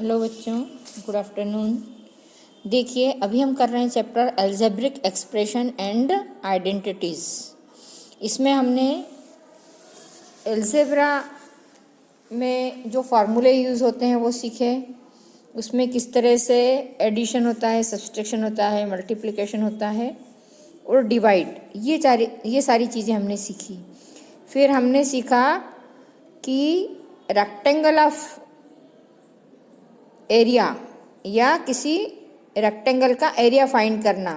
Hello बच्चों, good afternoon. देखिए, अभी हम कर रहे हैं chapter algebraic expression and identities. इसमें हमने अलजेब्रा में जो फार्मूले यूज़ होते हैं वो सीखे। उसमें किस तरह से एडिशन होता है, सब्सट्रैक्शन होता है, मल्टीप्लिकेशन होता है और डिवाइड, ये सारी चीज़ें हमने सीखी। फिर हमने सीखा कि रेक्टेंगल ऑफ एरिया या किसी रेक्टेंगल का एरिया फाइंड करना,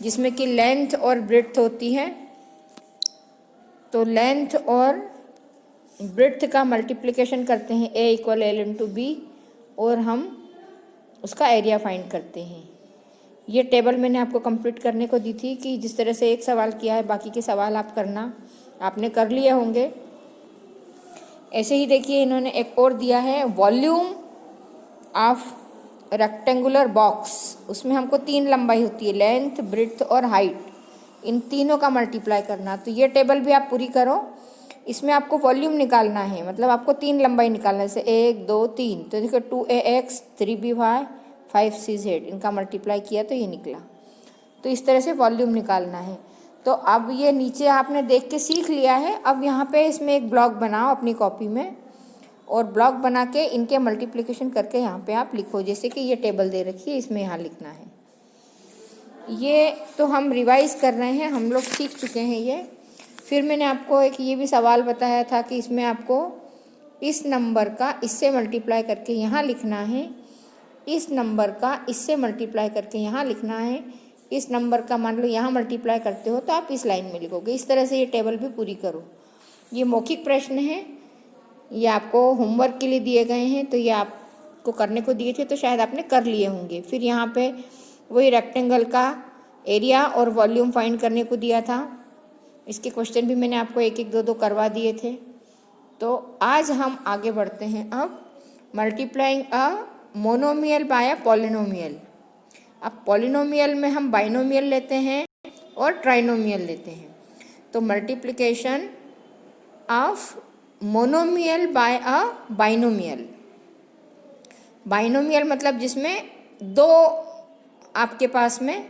जिसमें कि लेंथ और ब्रेड्थ होती है। तो लेंथ और ब्रेड्थ का मल्टीप्लिकेशन करते हैं, ए इक्वल एल इंटू बी, और हम उसका एरिया फाइंड करते हैं। ये टेबल मैंने आपको कंप्लीट करने को दी थी कि जिस तरह से एक सवाल किया है बाकी के सवाल आप करना, आपने कर लिए होंगे। ऐसे ही देखिए, इन्होंने एक और दिया है, वॉल्यूम ऑफ रेक्टेंगुलर बॉक्स। उसमें हमको 3 लंबाई होती है, लेंथ, ब्रेड्थ और हाइट। इन तीनों का मल्टीप्लाई करना। तो ये टेबल भी आप पूरी करो। इसमें आपको वॉल्यूम निकालना है, मतलब आपको 3 लंबाई निकालना है, जैसे 1 2 3। तो देखो 2ax 3by 5cz, इनका मल्टीप्लाई किया तो ये निकला। तो इस तरह से वॉल्यूम निकालना है। तो अब ये नीचे आपने देख के सीख लिया है। अब यहाँ पे इसमें एक ब्लॉक बनाओ अपनी कॉपी में, और ब्लॉक बना के इनके मल्टीप्लिकेशन करके यहाँ पे आप लिखो। जैसे कि ये टेबल दे रखी है, इसमें यहाँ लिखना है। ये तो हम रिवाइज कर रहे हैं, हम लोग सीख चुके हैं ये। फिर मैंने आपको एक ये भी सवाल बताया था कि इसमें आपको इस नंबर का इससे मल्टीप्लाई करके यहाँ लिखना है, इस नंबर का इससे मल्टीप्लाई करके यहाँ लिखना है, इस नंबर का मान लो यहाँ मल्टीप्लाई करते हो तो आप इस लाइन में लिखोगे। इस तरह से ये टेबल भी पूरी करो। ये मौखिक प्रश्न है, ये आपको होमवर्क के लिए दिए गए हैं, तो ये आपको करने को दिए थे तो शायद आपने कर लिए होंगे। फिर यहाँ पे वही रेक्टेंगल का एरिया और वॉल्यूम फाइंड करने को दिया था। इसके क्वेश्चन भी मैंने आपको एक एक दो दो करवा दिए थे। तो आज हम आगे बढ़ते हैं। अब multiplying a monomial by a polynomial. अब पॉलिनोमियल में हम बाइनोमियल लेते हैं और ट्राइनोमियल लेते हैं। तो multiplication of monomial by a binomial. Binomial मतलब जिसमें दो आपके पास में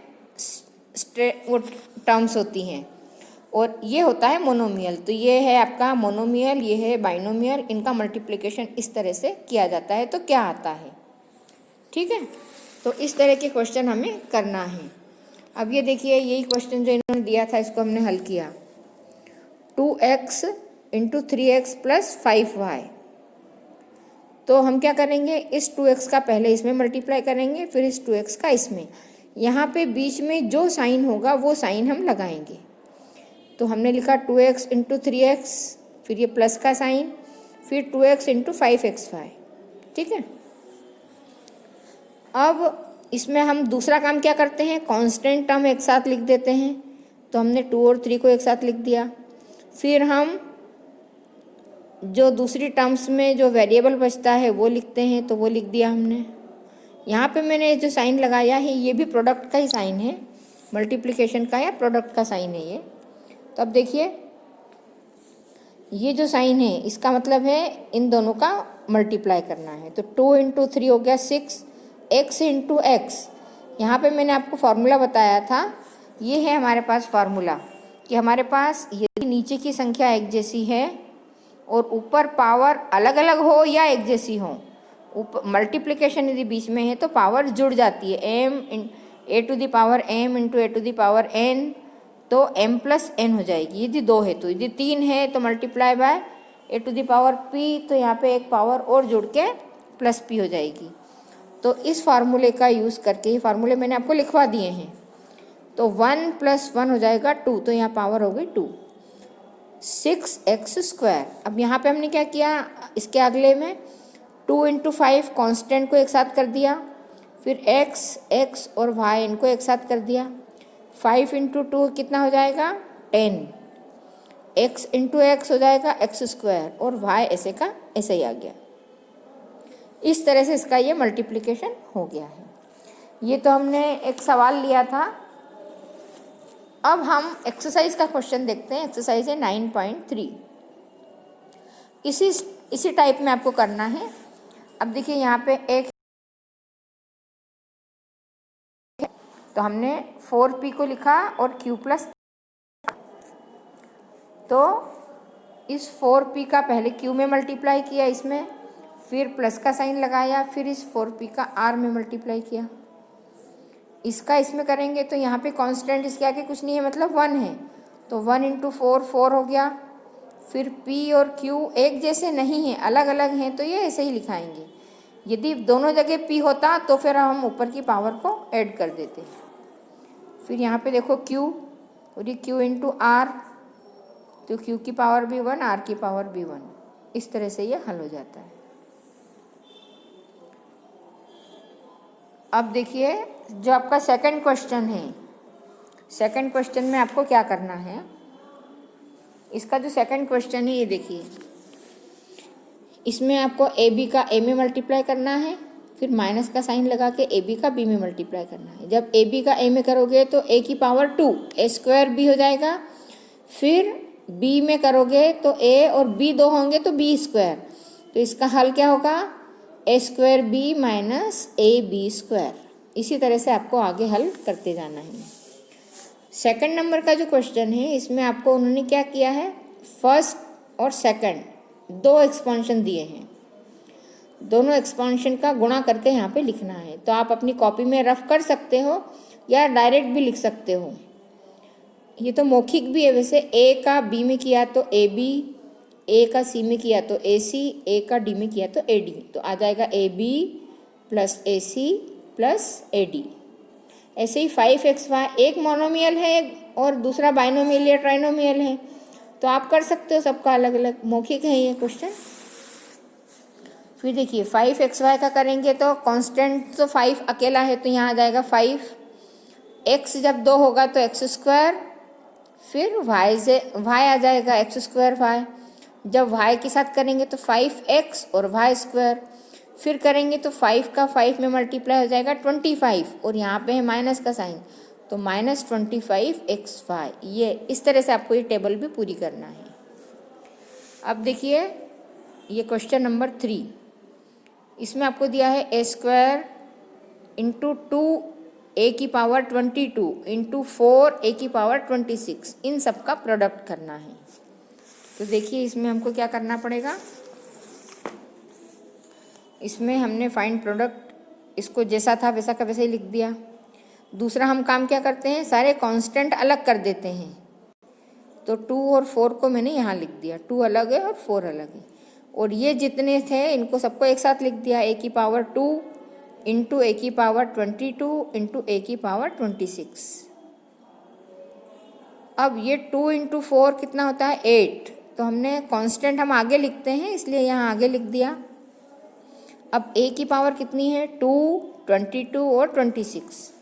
वो टर्म्स होती हैं, और ये होता है मोनोमियल। तो ये है आपका मोनोमियल, ये है बाइनोमियल। इनका मल्टीप्लिकेशन इस तरह से किया जाता है। तो क्या आता है, ठीक है। तो इस तरह के क्वेश्चन हमें करना है। अब ये देखिए, यही क्वेश्चन जो इन्होंने दिया था इसको हमने हल किया। 2x into 3x plus 5y। तो हम क्या करेंगे, इस 2x का पहले इसमें मल्टीप्लाई करेंगे, फिर इस 2x का इसमें। यहाँ पे बीच में जो साइन होगा वो साइन हम लगाएंगे। तो हमने लिखा 2x इंटू 3x, फिर ये प्लस का साइन, फिर 2x इंटू 5xy, ठीक है। अब इसमें हम दूसरा काम क्या करते हैं, कांस्टेंट टर्म एक साथ लिख देते हैं। तो हमने 2 और 3 को एक साथ लिख दिया। फिर हम जो दूसरी टर्म्स में जो वेरिएबल बचता है वो लिखते हैं, तो वो लिख दिया हमने। यहाँ पे मैंने जो साइन लगाया है ये भी प्रोडक्ट का ही साइन है, मल्टीप्लिकेशन का या प्रोडक्ट का साइन है ये। तो अब देखिए, ये जो साइन है इसका मतलब है इन दोनों का मल्टीप्लाई करना है। तो 2 इंटू 3 हो गया 6, x इंटू एक्स। यहाँ पर मैंने आपको फार्मूला बताया था, ये है हमारे पास फार्मूला कि हमारे पास यदि नीचे की संख्या एक जैसी है और ऊपर पावर अलग अलग हो या एक जैसी हो, मल्टीप्लिकेशन यदि बीच में है तो पावर जुड़ जाती है। a to the power m into a to the power n, तो m प्लस n हो जाएगी यदि 2 है। तो यदि 3 है तो multiply by a to the power p, तो यहाँ पे एक पावर और जुड़ के प्लस p हो जाएगी। तो इस फार्मूले का यूज़ करके, ये फार्मूले मैंने आपको लिखवा दिए हैं। तो 1 + 1 हो जाएगा 2, तो यहाँ पावर हो गई 2, 6x²। अब यहाँ पे हमने क्या किया, इसके अगले में 2 इंटू 5 कॉन्स्टेंट को एक साथ कर दिया, फिर x और y इनको एक साथ कर दिया। 5 इंटू 2 कितना हो जाएगा 10, x इंटू एक्स हो जाएगा x², और y ऐसे का ऐसे ही आ गया। इस तरह से इसका ये मल्टीप्लिकेशन हो गया है। ये तो हमने एक सवाल लिया था। अब हम एक्सरसाइज का क्वेश्चन देखते हैं। एक्सरसाइज है 9.3। इसी टाइप में आपको करना है। अब देखिए, यहाँ पे एक तो हमने 4p को लिखा और q प्लस, तो इस 4p का पहले q में मल्टीप्लाई किया इसमें, फिर प्लस का साइन लगाया, फिर इस 4p का r में मल्टीप्लाई किया। इसका इसमें करेंगे तो यहाँ पे कांस्टेंट इसके आगे कुछ नहीं है, मतलब 1 है, तो 1 इंटू 4 4 हो गया। फिर p और q एक जैसे नहीं हैं, अलग अलग हैं, तो ये ऐसे ही लिखाएंगे। यदि दोनों जगह p होता तो फिर हम ऊपर की पावर को ऐड कर देते। फिर यहाँ पे देखो q, और ये q इंटू आर, तो q की पावर भी 1, r की पावर भी 1। इस तरह से ये हल हो जाता है। अब देखिए जो आपका सेकंड क्वेश्चन है, सेकंड क्वेश्चन में आपको क्या करना है। इसका जो सेकंड क्वेश्चन है ये देखिए, इसमें आपको ए बी का ए में मल्टीप्लाई करना है, फिर माइनस का साइन लगा के ए बी का बी में मल्टीप्लाई करना है। जब ए बी का ए में करोगे तो ए की पावर 2, ए स्क्वायर बी हो जाएगा। फिर बी में करोगे तो ए और बी दो होंगे तो बी स्क्वायर, तो इसका हल क्या होगा, a square b minus a b square. इसी तरह से आपको आगे हल करते जाना है। सेकंड नंबर का जो क्वेश्चन है इसमें आपको उन्होंने क्या किया है, फर्स्ट और सेकंड दो एक्सपेंशन दिए हैं, दोनों एक्सपेंशन का गुणा करके यहाँ पे लिखना है। तो आप अपनी कॉपी में रफ कर सकते हो या डायरेक्ट भी लिख सकते हो। ये तो मौखिक भी है वैसे, ए का बी में किया तो ए बी, ए का सी में किया तो ए सी, ए का डी में किया तो ए डी, तो आ जाएगा A B plus A C plus A D. ऐसे ही 5xy एक मोनोमियल है और दूसरा बाइनोमियल या ट्राइनोमियल है, तो आप कर सकते हो सबका अलग अलग, मौखिक है ये क्वेश्चन। फिर देखिए 5xy का करेंगे तो कांस्टेंट तो 5 अकेला है, तो यहाँ आ जाएगा 5, x जब 2 होगा तो x स्क्वायर, फिर y आ जाएगा x स्क्वायर y। जब y के साथ करेंगे तो 5x और y स्क्वायर, फिर करेंगे तो 5 का 5 में मल्टीप्लाई हो जाएगा 25, और यहाँ पे है माइनस का साइन, तो माइनस 25xy। ये इस तरह से आपको ये टेबल भी पूरी करना है। अब देखिए ये क्वेश्चन नंबर 3, इसमें आपको दिया है ए स्क्वायर इंटू 2 ए की पावर 22 इंटू 4 ए की पावर 26, इन सब का प्रोडक्ट करना है। तो देखिए इसमें हमको क्या करना पड़ेगा, इसमें हमने फाइंड प्रोडक्ट, इसको जैसा था वैसा का वैसे ही लिख दिया। दूसरा हम काम क्या करते हैं, सारे कांस्टेंट अलग कर देते हैं। तो 2 और 4 को मैंने यहाँ लिख दिया, 2 अलग है और 4 अलग है, और ये जितने थे इनको सबको एक साथ लिख दिया, ए की पावर 2 इंटू ए की पावर 22 इंटू ए की पावर 26। अब ये 2 इंटू 4 कितना होता है 8, तो हमने कांस्टेंट हम आगे लिखते हैं इसलिए यहाँ आगे लिख दिया। अब a की पावर कितनी है 2, 22 और 26,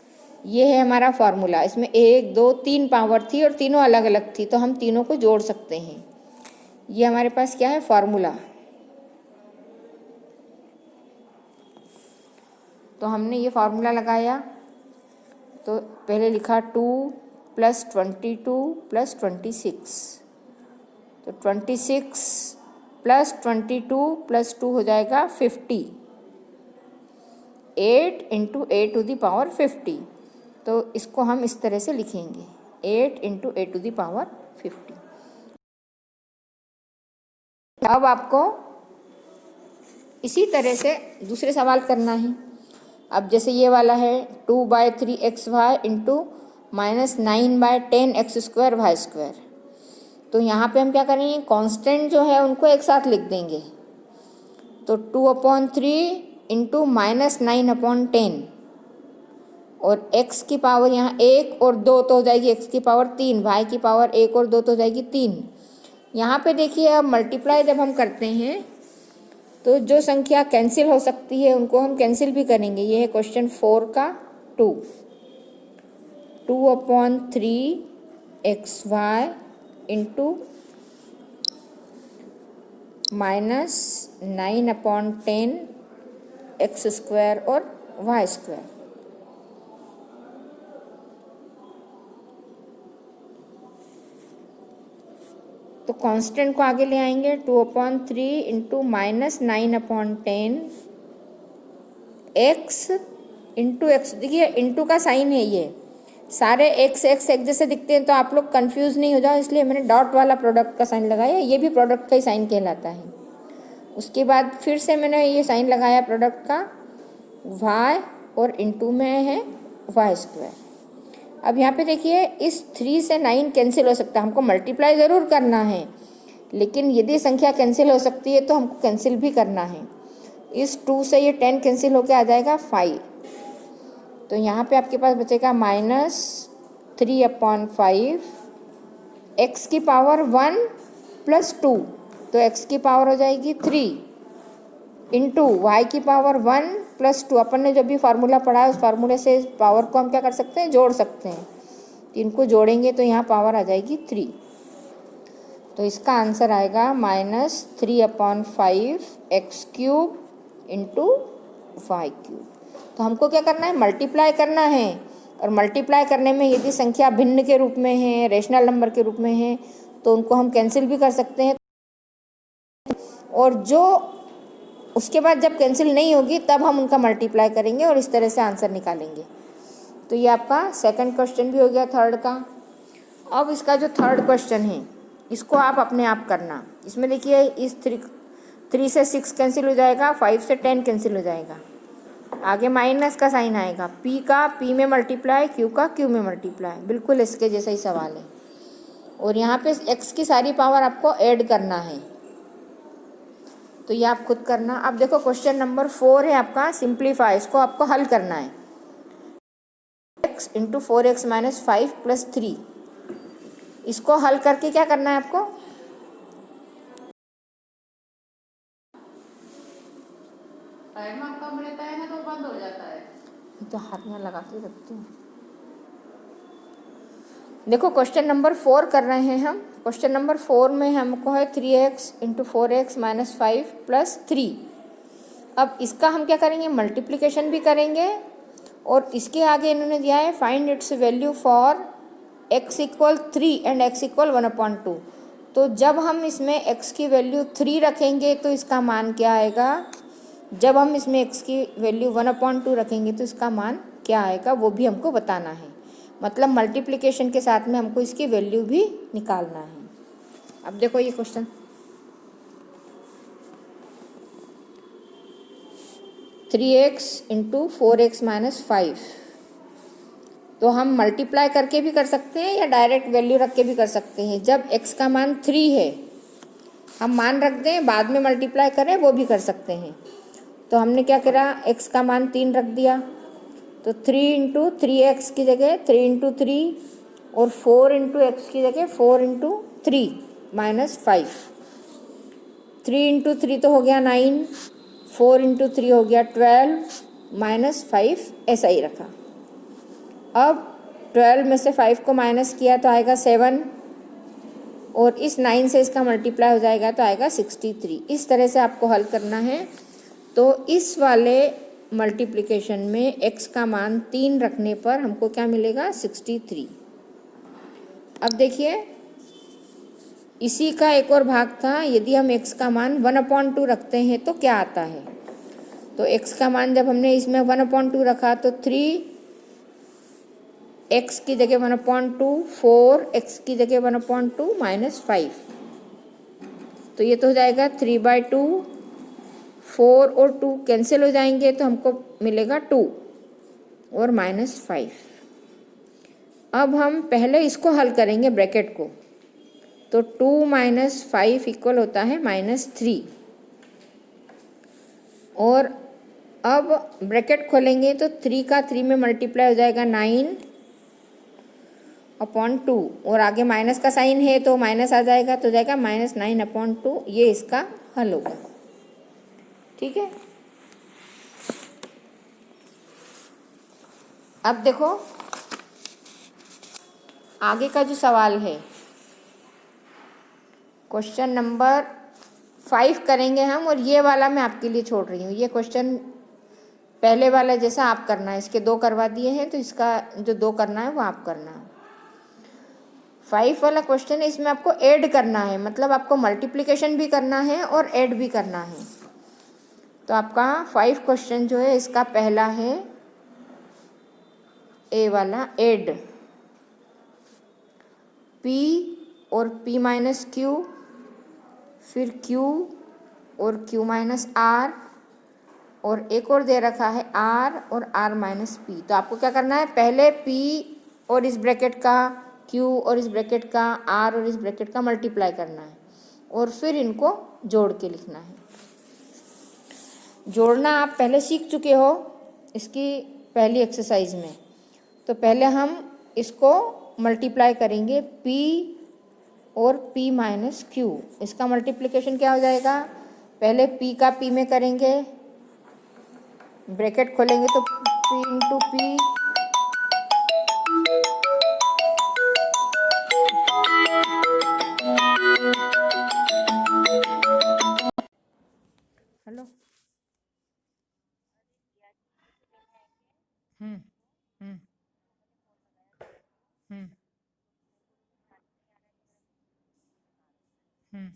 ये है हमारा फार्मूला। इसमें 1 2 3 पावर थी और तीनों अलग अलग थी, तो हम तीनों को जोड़ सकते हैं। ये हमारे पास क्या है फार्मूला। तो हमने ये फार्मूला लगाया, तो पहले लिखा 2 प्लस 22 प्लस 26, तो 26 प्लस 22 प्लस 2 हो जाएगा 50, 8 into A to the power 50। तो इसको हम इस तरह से लिखेंगे 8 into A to the power 50। अब आपको इसी तरह से दूसरे सवाल करना है। अब जैसे ये वाला है 2/3xy into -9/10x square Y square, तो यहाँ पे हम क्या करेंगे, कांस्टेंट जो है उनको एक साथ लिख देंगे। तो 2/3 इंटू -9/10, और x की पावर यहाँ 1 और 2 तो हो जाएगी x की पावर 3, y की पावर 1 और 2 तो हो जाएगी 3। यहाँ पे देखिए अब मल्टीप्लाई जब हम करते हैं तो जो संख्या कैंसिल हो सकती है उनको हम कैंसिल भी करेंगे। ये है क्वेश्चन 4 का 2, 2/3xy इंटू -9/10x स्क्वायर और y स्क्वायर। तो कांस्टेंट को आगे ले आएंगे, 2/3 इंटू -9/10 x इंटू एक्स। देखिए इंटू का साइन है ये, सारे एक्स एक्स एक जैसे दिखते हैं तो आप लोग कंफ्यूज नहीं हो जाओ, इसलिए मैंने डॉट वाला प्रोडक्ट का साइन लगाया। ये भी प्रोडक्ट का ही साइन कहलाता है। उसके बाद फिर से मैंने ये साइन लगाया प्रोडक्ट का, y और इनटू में है वाई स्क्वायर। अब यहाँ पे देखिए इस 3 से 9 कैंसिल हो सकता है, हमको मल्टीप्लाई ज़रूर करना है, लेकिन यदि संख्या कैंसिल हो सकती है तो हमको कैंसिल भी करना है। इस 2 से ये 10 कैंसिल होके आ जाएगा 5, तो यहाँ पे आपके पास बचेगा -3/5 x की पावर 1 + 2, तो x की पावर हो जाएगी 3 इंटू वाई की पावर 1 + 2। अपन ने जो भी फार्मूला पढ़ा है उस फार्मूले से पावर को हम क्या कर सकते हैं, जोड़ सकते हैं। तो इनको जोड़ेंगे तो यहाँ पावर आ जाएगी 3, तो इसका आंसर आएगा -3/5 x³ इंटू y³। तो हमको क्या करना है, मल्टीप्लाई करना है, और मल्टीप्लाई करने में यदि संख्या भिन्न के रूप में है, रेशनल नंबर के रूप में है, तो उनको हम कैंसिल भी कर सकते हैं, और जो उसके बाद जब कैंसिल नहीं होगी तब हम उनका मल्टीप्लाई करेंगे और इस तरह से आंसर निकालेंगे। तो ये आपका सेकंड क्वेश्चन भी हो गया थर्ड का। अब इसका जो थर्ड क्वेश्चन है इसको आप अपने आप करना। इसमें देखिए इस 3 से 6 कैंसिल हो जाएगा, 5 से 10 कैंसिल हो जाएगा, आगे माइनस का साइन आएगा, p का p में मल्टीप्लाई, q का q में मल्टीप्लाई, बिल्कुल इसके जैसा ही सवाल है। और यहाँ पे x की सारी पावर आपको ऐड करना है, तो ये आप खुद करना। अब देखो क्वेश्चन नंबर 4 है आपका, सिंप्लीफाई, इसको आपको हल करना है। x इंटू 4x - 5 + 3, इसको हल करके क्या करना है आपको, टाइमर कम रहता है ना तो बंद हो जाता है। तो हाथ में लगा के रखते हैं। देखो क्वेश्चन नंबर 4 कर रहे हैं हम। क्वेश्चन नंबर 4 में हमको है 3x इंटू 4x - 5 + 3। अब इसका हम क्या करेंगे, मल्टीप्लिकेशन भी करेंगे, और इसके आगे इन्होंने दिया है find its value for x = 3 and x = 1/2। तो जब हम इसमें x की वैल्यू 3 रखेंगे तो इसका मान क्या आएगा, जब हम इसमें x की वैल्यू 1/2 रखेंगे तो इसका मान क्या आएगा, वो भी हमको बताना है। मतलब मल्टीप्लिकेशन के साथ में हमको इसकी वैल्यू भी निकालना है। अब देखो ये क्वेश्चन, 3x इंटू 4x - 5, तो हम मल्टीप्लाई करके भी कर सकते हैं या डायरेक्ट वैल्यू रख के भी कर सकते हैं। जब x का मान 3 है, हम मान रख दें, बाद में मल्टीप्लाई करें, वो भी कर सकते हैं। तो हमने क्या करा, x का मान 3 रख दिया, तो 3 इंटू 3x की जगह 3 इंटू 3, और 4 इंटू एक्स की जगह 4 इंटू 3 - 5। 3 इंटू 3 तो हो गया 9, 4 इंटू 3 हो गया 12 - 5, ऐसा ही रखा। अब 12 में से 5 को माइनस किया तो आएगा 7, और इस 9 से इसका मल्टीप्लाई हो जाएगा तो आएगा 63। इस तरह से आपको हल करना है। तो इस वाले मल्टीप्लिकेशन में x का मान 3 रखने पर हमको क्या मिलेगा, 63। अब देखिए इसी का एक और भाग था, यदि हम x का मान 1/2 रखते हैं तो क्या आता है। तो x का मान जब हमने इसमें 1/2 रखा तो 3x की जगह 1/2, 4x की जगह 1/2 - 5, तो ये तो हो जाएगा 3/2। 4 और 2 कैंसिल हो जाएंगे तो हमको मिलेगा 2 और -5। अब हम पहले इसको हल करेंगे ब्रैकेट को, तो 2 - 5 इक्वल होता है -3, और अब ब्रैकेट खोलेंगे तो 3 का 3 में मल्टीप्लाई हो जाएगा 9/2, और आगे माइनस का साइन है तो माइनस आ जाएगा, तो जाएगा -9/2। ये इसका हल होगा। ठीक है, अब देखो आगे का जो सवाल है, क्वेश्चन नंबर 5 करेंगे हम, और ये वाला मैं आपके लिए छोड़ रही हूँ। ये क्वेश्चन पहले वाला जैसा आप करना है, इसके 2 करवा दिए हैं, तो इसका जो 2 करना है वो आप करना है। 5 वाला क्वेश्चन है, इसमें आपको ऐड करना है, मतलब आपको मल्टीप्लिकेशन भी करना है और ऐड भी करना है। तो आपका 5 क्वेश्चन जो है, इसका पहला है ए वाला, ऐड। पी और पी माइनस क्यू, फिर क्यू और क्यू माइनस आर, और एक और दे रखा है आर और आर माइनस पी। तो आपको क्या करना है, पहले पी और इस ब्रैकेट का, क्यू और इस ब्रैकेट का, आर और इस ब्रैकेट का मल्टीप्लाई करना है और फिर इनको जोड़ के लिखना है। जोड़ना आप पहले सीख चुके हो इसकी पहली एक्सरसाइज में। तो पहले हम इसको मल्टीप्लाई करेंगे p और p माइनस क्यू। इसका मल्टीप्लिकेशन क्या हो जाएगा, पहले p का p में करेंगे, ब्रैकेट खोलेंगे तो p इंटू पी, हेलो, हम्म हम्म हम्म हम्म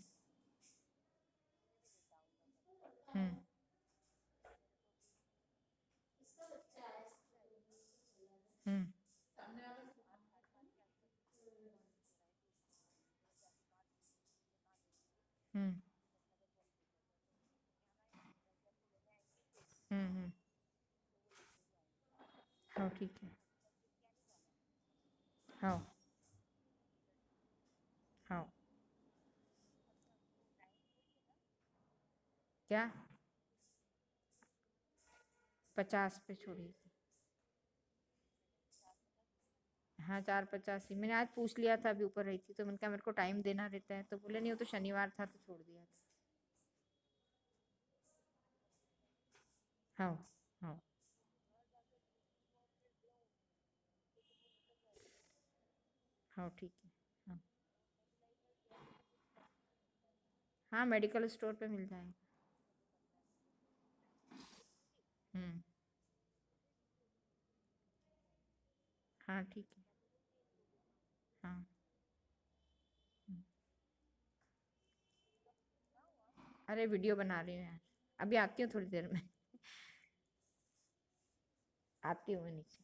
हम्म हम्म हम्म हम्म। हाँ ठीक है। हाँ हाँ। क्या 50 पे छोड़िए। हाँ 485 मैंने आज पूछ लिया था, अभी ऊपर रही थी तो मैंने कहा मेरे को टाइम देना रहता है, तो बोले नहीं वो तो शनिवार था तो छोड़ दिया था। हाँ हाँ हाँ ठीक है। हाँ हाँ मेडिकल स्टोर पे मिल जाएगा। हम्म। हाँ ठीक है। हाँ। हम्म। अरे वीडियो बना रही हूँ यार, अभी आती हूँ थोड़ी देर में। आती हूँ मैं नीचे।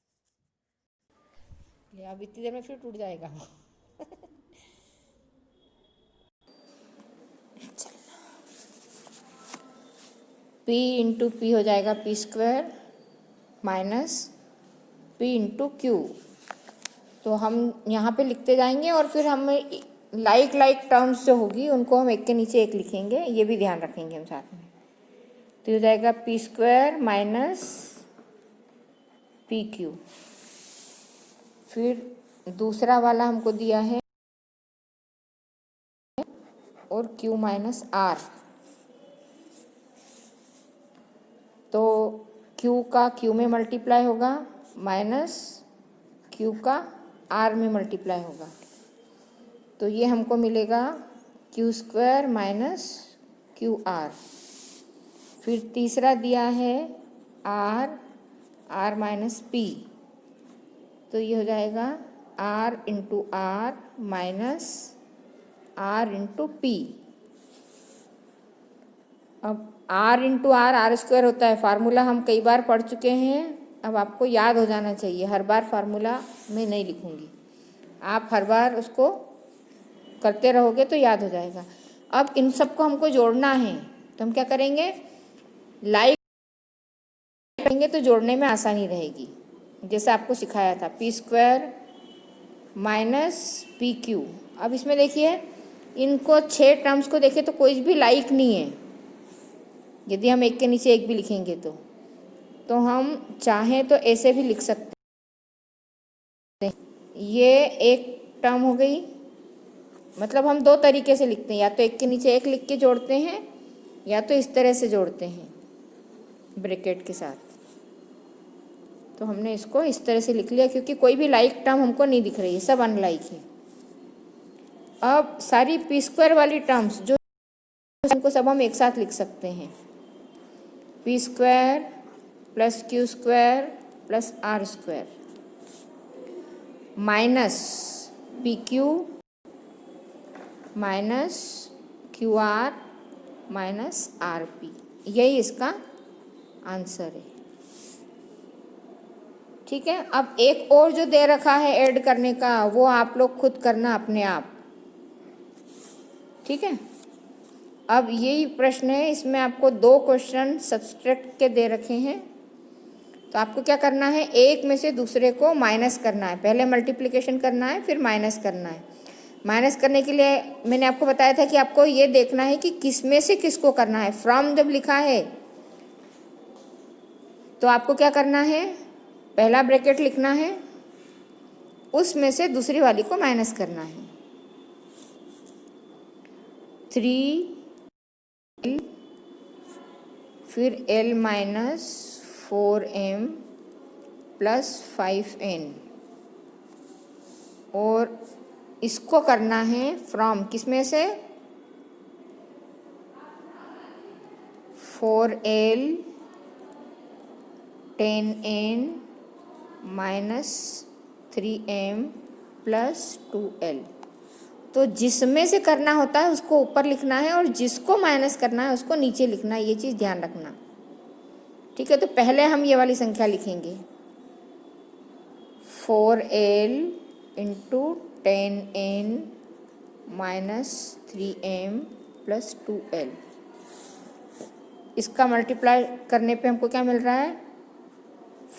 ये अब इतनी देर में फिर टूट जाएगा। p इंटू पी हो जाएगा P square minus p into Q. तो हम यहाँ पे लिखते जाएंगे और फिर हम लाइक लाइक टर्म्स जो होगी उनको हम एक के नीचे एक लिखेंगे, ये भी ध्यान रखेंगे हम साथ में। तो हो जाएगा P square minus P Q. फिर दूसरा वाला हमको दिया है और क्यू माइनस आर। तो क्यू का क्यू में मल्टीप्लाई होगा माइनस क्यू का आर में मल्टीप्लाई होगा। तो ये हमको मिलेगा Q square minus Q are. फिर तीसरा दिया है आर, आर माइनस पी। तो ये हो जाएगा r into r minus r into p. अब r into r r square होता है, फार्मूला हम कई बार पढ़ चुके हैं, अब आपको याद हो जाना चाहिए। हर बार फार्मूला मैं नहीं लिखूंगी, आप हर बार उसको करते रहोगे तो याद हो जाएगा। अब इन सबको हमको जोड़ना है, तो हम क्या करेंगे, लाइक करेंगे तो जोड़ने में आसानी रहेगी। जैसे आपको सिखाया था P square minus P Q. अब इसमें देखिए इनको 6 टर्म्स को देखिए तो कोई भी लाइक नहीं है। यदि हम एक के नीचे एक भी लिखेंगे तो हम चाहें तो ऐसे भी लिख सकते हैं। ये एक टर्म हो गई, मतलब हम 2 तरीके से लिखते हैं, या तो एक के नीचे एक लिख के जोड़ते हैं या तो इस तरह से जोड़ते हैं ब्रैकेट के साथ। तो हमने इसको इस तरह से लिख लिया क्योंकि कोई भी लाइक टर्म हमको नहीं दिख रही है, सब अनलाइक है। अब सारी पी स्क्वायर वाली टर्म्स जो इनको सब हम एक साथ लिख सकते हैं, P square plus Q square plus R square minus P Q minus Q R minus R P. यही इसका आंसर है। ठीक है, अब एक और जो दे रखा है ऐड करने का, वो आप लोग खुद करना अपने आप। ठीक है, अब यही प्रश्न है, इसमें आपको 2 क्वेश्चन सब्सट्रैक्ट के दे रखे हैं। तो आपको क्या करना है, एक में से दूसरे को माइनस करना है। पहले मल्टीप्लिकेशन करना है, फिर माइनस करना है। माइनस करने के लिए मैंने आपको बताया था कि आपको ये देखना है कि किस में से किसको करना है। फ्रॉम जब लिखा है तो आपको क्या करना है, पहला ब्रैकेट लिखना है, उसमें से दूसरी वाली को माइनस करना है। 3 फिर L minus 4m plus 5n, और इसको करना है फ्रॉम किस में से, 4L 10n minus 3m plus 2L। तो जिसमें से करना होता है उसको ऊपर लिखना है और जिसको माइनस करना है उसको नीचे लिखना है, ये चीज़ ध्यान रखना। ठीक है, तो पहले हम ये वाली संख्या लिखेंगे, 4L into 10n minus 3m plus 2L। इसका मल्टीप्लाई करने पे हमको क्या मिल रहा है,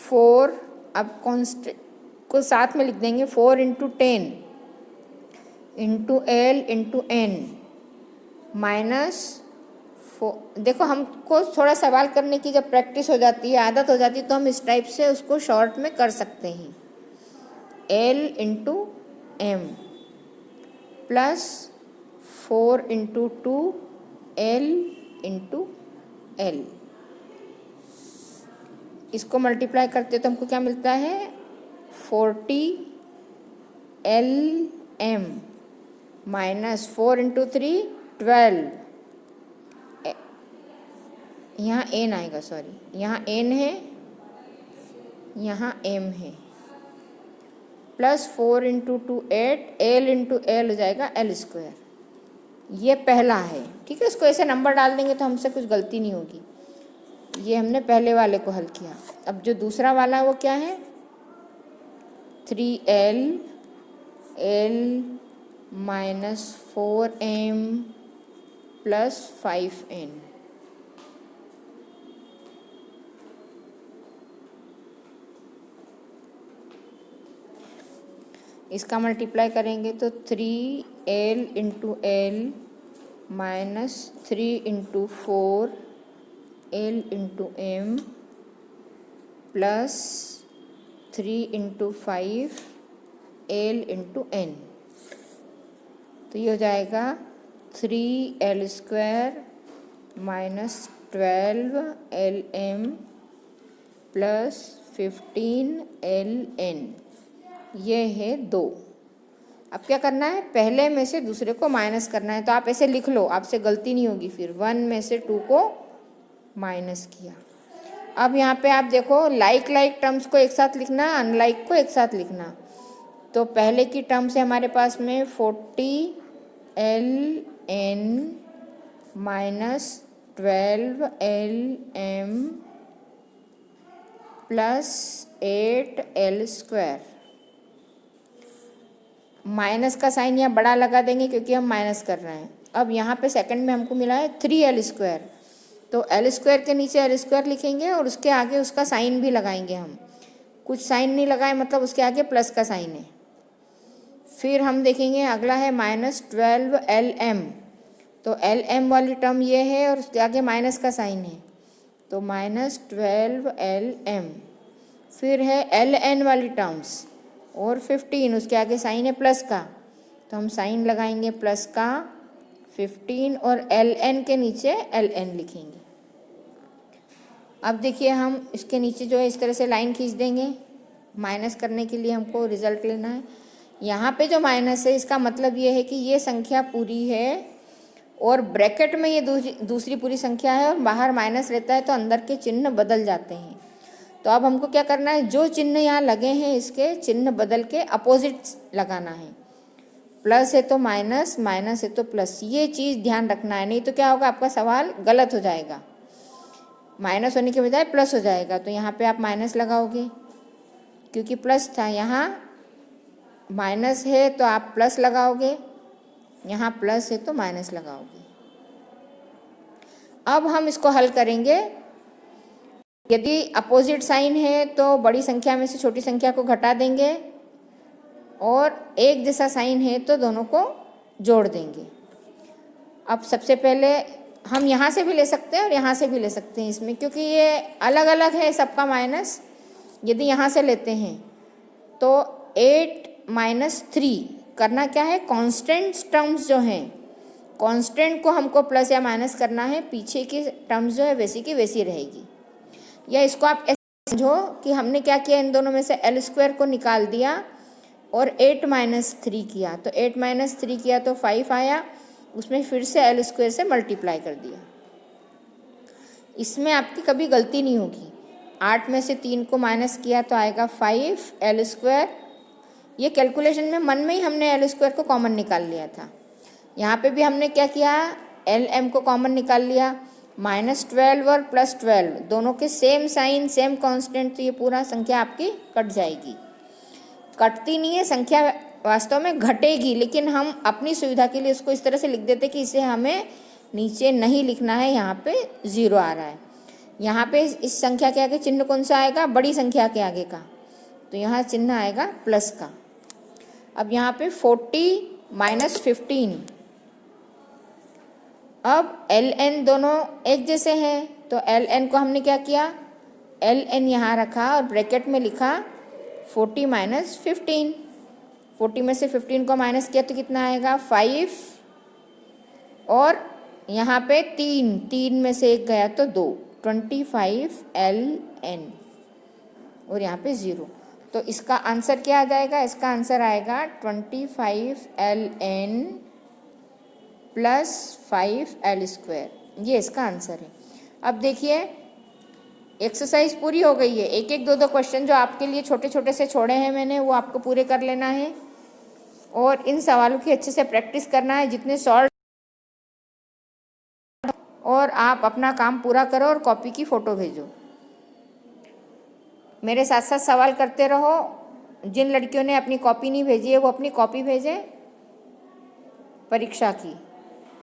4, अब कॉन्स्टेंट को साथ में लिख देंगे, 4 into 10 into L into n minus 4। देखो, हमको थोड़ा सवाल करने की जब प्रैक्टिस हो जाती है, आदत हो जाती है, तो हम इस टाइप से उसको शॉर्ट में कर सकते हैं, L into m plus 4 into 2 L into L। इसको मल्टीप्लाई करते तो हमको क्या मिलता है, 40 LM माइनस 4 इंटू 3 12, यहाँ n आएगा, सॉरी यहाँ n है, यहाँ m है, plus 4 into 2 8, L into L हो जाएगा L स्क्वायर। ये पहला है। ठीक है, इसको ऐसे नंबर डाल देंगे तो हमसे कुछ गलती नहीं होगी। ये हमने पहले वाले को हल किया। अब जो दूसरा वाला है वो क्या है, 3L L minus 4m plus 5n। इसका मल्टीप्लाई करेंगे तो 3L into L minus 3 into 4 L into m plus 3 into 5 L into n। तो ये हो जाएगा 3L square minus 12LM plus 15LN। ये है 2। अब क्या करना है, पहले में से दूसरे को माइनस करना है। तो आप ऐसे लिख लो, आपसे गलती नहीं होगी फिर। 1 में से 2 को माइनस किया। अब यहाँ पे आप देखो, लाइक टर्म्स को एक साथ लिखना, अनलाइक को एक साथ लिखना। तो पहले की टर्म से हमारे पास में 40LN minus 12LM plus 8L square. Minus का साइन यहाँ बड़ा लगा देंगे क्योंकि हम माइनस कर रहे हैं। अब यहाँ पे सेकंड में हमको मिला है 3L स्क्वायर, तो L स्क्वायर के नीचे L स्क्वायर लिखेंगे और उसके आगे उसका साइन भी लगाएंगे हम। कुछ साइन नहीं लगाए मतलब उसके आगे प्लस का साइन है। फिर हम देखेंगे अगला है माइनस 12LM, तो LM वाली टर्म ये है और उसके आगे माइनस का साइन है, तो माइनस 12LM। फिर है LN वाली टर्म्स और 15, उसके आगे साइन है प्लस का, तो हम साइन लगाएंगे प्लस का 15 और LN के नीचे LN लिखेंगे। अब देखिए, हम इसके नीचे जो है इस तरह से लाइन खींच देंगे। माइनस करने के लिए हमको रिजल्ट लेना है। यहाँ पे जो माइनस है इसका मतलब ये है कि ये संख्या पूरी है और ब्रैकेट में ये दूसरी पूरी संख्या है और बाहर माइनस रहता है तो अंदर के चिन्ह बदल जाते हैं। तो अब हमको क्या करना है, जो चिन्ह यहाँ लगे हैं इसके चिन्ह बदल के अपोजिट लगाना है। प्लस है तो माइनस, माइनस है तो प्लस, ये चीज़ ध्यान रखना है, नहीं तो क्या होगा, आपका सवाल गलत हो जाएगा। माइनस होने के बजाय प्लस हो जाएगा, तो यहाँ पे आप माइनस लगाओगे। क्योंकि प्लस था, यहाँ माइनस है तो आप प्लस लगाओगे, यहाँ प्लस है तो माइनस लगाओगे। अब हम इसको हल करेंगे। यदि अपोजिट साइन है तो बड़ी संख्या में से छोटी संख्या को घटा देंगे, और एक जैसा साइन है तो दोनों को जोड़ देंगे। अब सबसे पहले हम यहाँ से भी ले सकते हैं और यहाँ से भी ले सकते हैं इसमें, क्योंकि ये अलग अलग है सबका माइनस। यदि यहाँ से लेते हैं तो 8 माइनस 3 करना क्या है, कांस्टेंट टर्म्स जो हैं, कांस्टेंट को हमको प्लस या माइनस करना है, पीछे की टर्म्स जो है वैसी की वैसी रहेगी। या इसको आप ऐसे समझो कि हमने क्या किया, इन दोनों में से एल स्क्वायर को निकाल दिया और 8 माइनस 3 किया, तो 8 माइनस 3 किया तो 5 आया, उसमें फिर से एल स्क्वायर से मल्टीप्लाई कर दिया। इसमें आपकी कभी गलती नहीं होगी। 8 में से 3 को माइनस किया तो आएगा 5 एल स्क्वायर। ये कैलकुलेशन में मन में ही हमने एल स्क्वायर को कॉमन निकाल लिया था। यहाँ पे भी हमने क्या किया, एल एम को कॉमन निकाल लिया। -12 और +12 दोनों के सेम साइन, सेम कांस्टेंट, तो ये पूरा संख्या आपकी कट जाएगी। कटती नहीं है संख्या, वास्तव में घटेगी, लेकिन हम अपनी सुविधा के लिए इसको इस तरह से लिख देते कि इसे हमें नीचे नहीं लिखना है, यहाँ पे 0 आ रहा है। यहाँ पे इस संख्या के आगे चिन्ह कौन सा आएगा, बड़ी संख्या के आगे का, तो यहाँ चिन्ह आएगा प्लस का। अब यहाँ पे 40 माइनस 15, अब एल एन दोनों एक जैसे हैं, तो एल एन को हमने क्या किया, एल एन यहाँ रखा और ब्रैकेट में लिखा 40 माइनस 15। 40 में से 15 को माइनस किया तो कितना आएगा 5, और यहाँ पे 3 में से 1 गया तो 2, 25 एल एन, और यहाँ पे 0। तो इसका आंसर क्या आ जाएगा, इसका आंसर आएगा 25 L N plus 5 L square. ये इसका आंसर है। अब देखिए एक्सरसाइज पूरी हो गई है। एक एक दो दो क्वेश्चन जो आपके लिए छोटे छोटे से छोड़े हैं मैंने, वो आपको पूरे कर लेना है और इन सवालों की अच्छे से प्रैक्टिस करना है जितने सॉल्व, और आप अपना काम पूरा करो और कॉपी की फ़ोटो भेजो। मेरे साथ साथ सवाल करते रहो। जिन लड़कियों ने अपनी कॉपी नहीं भेजी है वो अपनी कॉपी भेजें परीक्षा की।